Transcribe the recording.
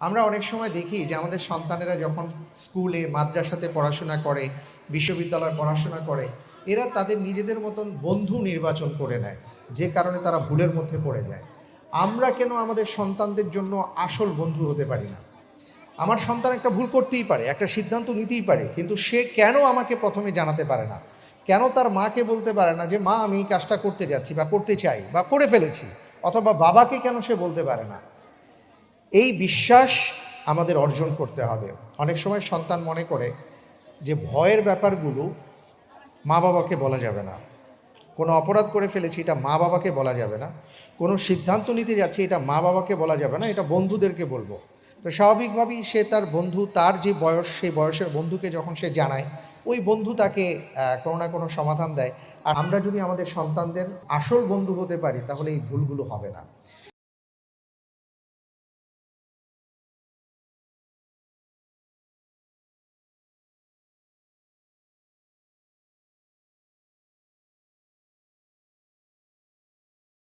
আমরা অনেক সময় দেখি যে আমাদের সন্তানেরা যখন স্কুলে মাদ্রাসাতে পড়াশোনা করে, বিশ্ববিদ্যালয়ে পড়াশোনা করে, এরা তাদের নিজেদের মতন বন্ধু নির্বাচন করে নেয়, যে কারণে তারা ভুলের মধ্যে পড়ে যায়। আমরা কেন আমাদের সন্তানদের জন্য আসল বন্ধু হতে পারি না? আমার সন্তান একটা ভুল করতেই পারে, একটা সিদ্ধান্ত নিতেই পারে, কিন্তু সে কেন আমাকে প্রথমে জানাতে পারে না? কেন তার মাকে বলতে পারে না যে মা আমি এই কাজটা করতে যাচ্ছি বা করতে চাই বা করে ফেলেছি? অথবা বাবাকে কেন সে বলতে পারে না? এই বিশ্বাস আমাদের অর্জন করতে হবে। অনেক সময় সন্তান মনে করে যে ভয়ের ব্যাপারগুলো মা বাবাকে বলা যাবে না। কোনো অপরাধ করে ফেলেছি, এটা মা বাবাকে বলা যাবে না। কোনো সিদ্ধান্ত নিতে যাচ্ছি, এটা মা বাবাকে বলা যাবে না, এটা বন্ধুদেরকে বলবো। তো স্বাভাবিকভাবেই সে তার বন্ধু, তার যে বয়স, সেই বয়সের বন্ধুকে যখন সে জানায়, ওই বন্ধু তাকে কোনো না কোনো সমাধান দেয়। আর আমরা যদি আমাদের সন্তানদের আসল বন্ধু হতে পারি, তাহলে এই ভুলগুলো হবে না।